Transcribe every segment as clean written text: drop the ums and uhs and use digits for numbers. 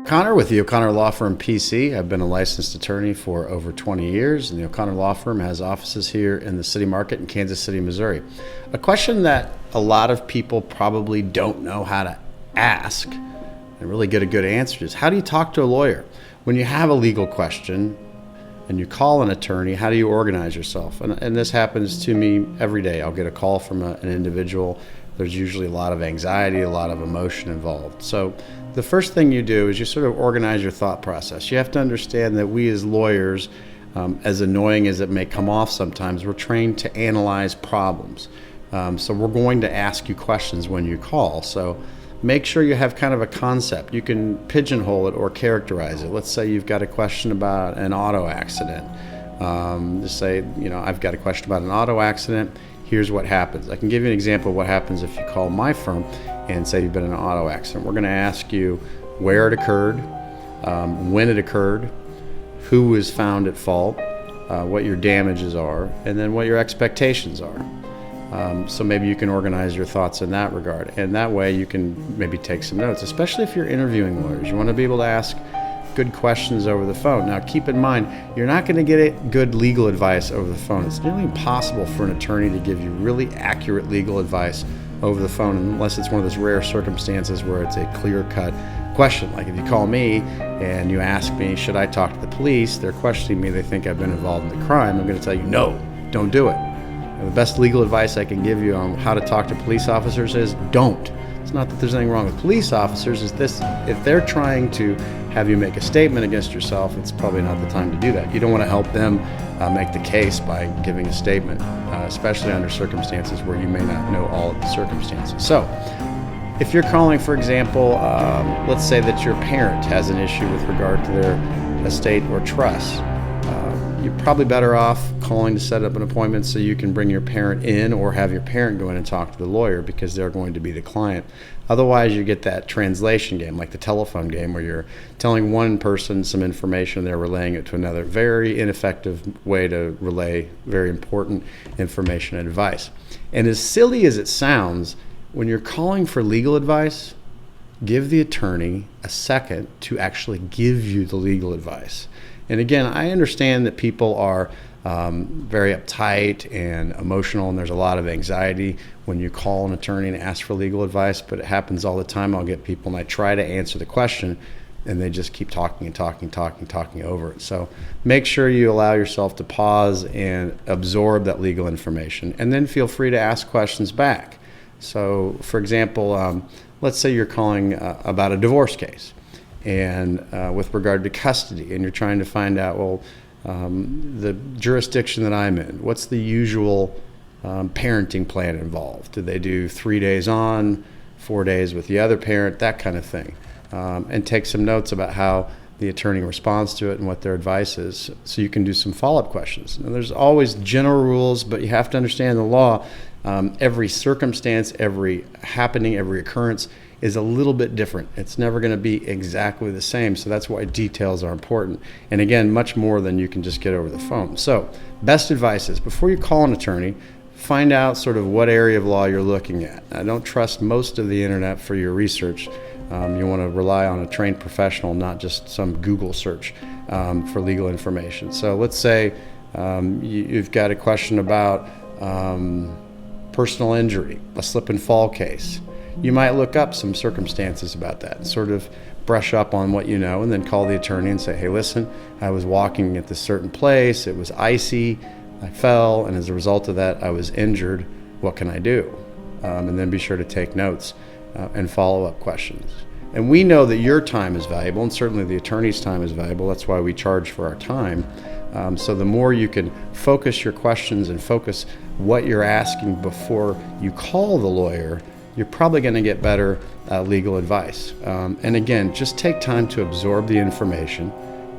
Connor with the O'Connor Law Firm PC. I've been a licensed attorney for over 20 years, and the O'Connor Law Firm has offices here in the City Market in Kansas City, Missouri. A question that a lot of people probably don't know how to ask and really get a good answer is, how do you talk to a lawyer? When you have a legal question and you call an attorney, how do you organize yourself? And this happens to me every day. I'll get a call from an individual. There's usually a lot of anxiety, a lot of emotion involved. So the first thing you do is you sort of organize your thought process. You have to understand that we as lawyers, as annoying as it may come off sometimes, we're trained to analyze problems. So we're going to ask you questions when you call. So make sure you have kind of a concept. You can pigeonhole it or characterize it. Let's say you've got a question about an auto accident. Just say, I've got a question about an auto accident. Here's what happens. I can give you an example of what happens if you call my firm and say you've been in an auto accident. We're going to ask you where it occurred, when it occurred, who was found at fault, what your damages are, and then what your expectations are. So maybe you can organize your thoughts in that regard. And that way you can maybe take some notes, especially if you're interviewing lawyers. You want to be able to ask good questions over the phone. Now, keep in mind, you're not going to get good legal advice over the phone. It's nearly impossible for an attorney to give you really accurate legal advice over the phone unless it's one of those rare circumstances where it's a clear-cut question. Like if you call me and you ask me, should I talk to the police? They're questioning me. They think I've been involved in the crime. I'm going to tell you, no, don't do it. And the best legal advice I can give you on how to talk to police officers is don't. It's not that there's anything wrong with police officers. It's this: if they're trying to have you make a statement against yourself, it's probably not the time to do that. You don't want to help them make the case by giving a statement, especially under circumstances where you may not know all of the circumstances. So if you're calling, for example, let's say that your parent has an issue with regard to their estate or trust, you're probably better off calling to set up an appointment so you can bring your parent in, or have your parent go in and talk to the lawyer because they're going to be the client. Otherwise, you get that translation game, like the telephone game, where you're telling one person some information, they're relaying it to another. Very ineffective way to relay very important information and advice. And as silly as it sounds, when you're calling for legal advice, give the attorney a second to actually give you the legal advice. And again, I understand that people are very uptight and emotional, and there's a lot of anxiety when you call an attorney and ask for legal advice, but it happens all the time. I'll get people and I try to answer the question and they just keep talking and talking over it. So make sure you allow yourself to pause and absorb that legal information, and then feel free to ask questions back. So for example, let's say you're calling about a divorce case, and with regard to custody, and you're trying to find out, well, the jurisdiction that I'm in, what's the usual parenting plan involved? Do they do 3 days on, 4 days with the other parent, that kind of thing? And take some notes about how the attorney responds to it and what their advice is, so you can do some follow-up questions. Now, there's always general rules, but you have to understand the law. Every circumstance, every happening, every occurrence is a little bit different. It's never going to be exactly the same, so that's why details are important. And again, much more than you can just get over the phone. So best advice is, before you call an attorney, find out sort of what area of law you're looking at. Now, don't trust most of the internet for your research. You want to rely on a trained professional, not just some Google search for legal information. So let's say you've got a question about personal injury, a slip and fall case. You might look up some circumstances about that and sort of brush up on what you know, and then call the attorney and say, hey, listen, I was walking at this certain place, it was icy, I fell, and as a result of that, I was injured. What can I do? And then be sure to take notes and follow-up questions. And we know that your time is valuable, and certainly the attorney's time is valuable. That's why we charge for our time. So the more you can focus your questions and focus what you're asking before you call the lawyer, you're probably going to get better legal advice. And again, just take time to absorb the information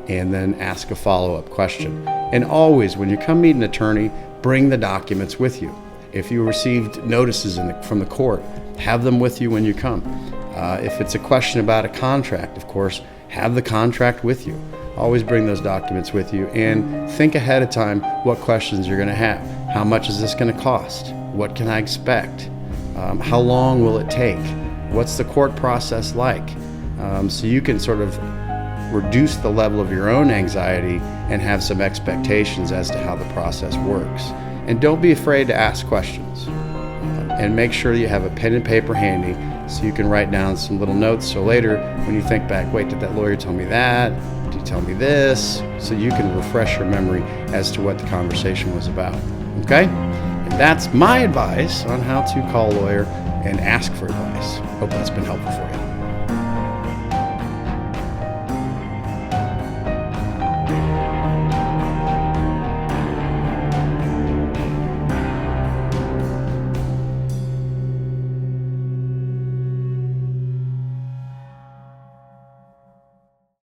and then ask a follow-up question. And always, when you come meet an attorney, bring the documents with you. If you received notices from the court, have them with you when you come. If it's a question about a contract, of course, have the contract with you. Always bring those documents with you, and think ahead of time what questions you're going to have. How much is this going to cost? What can I expect? How long will it take? What's the court process like? So you can sort of reduce the level of your own anxiety and have some expectations as to how the process works. And don't be afraid to ask questions. And make sure you have a pen and paper handy so you can write down some little notes. So later, when you think back, wait, did that lawyer tell me that? Did he tell me this? So you can refresh your memory as to what the conversation was about. Okay? And that's my advice on how to call a lawyer and ask for advice. Hope that's been helpful for you.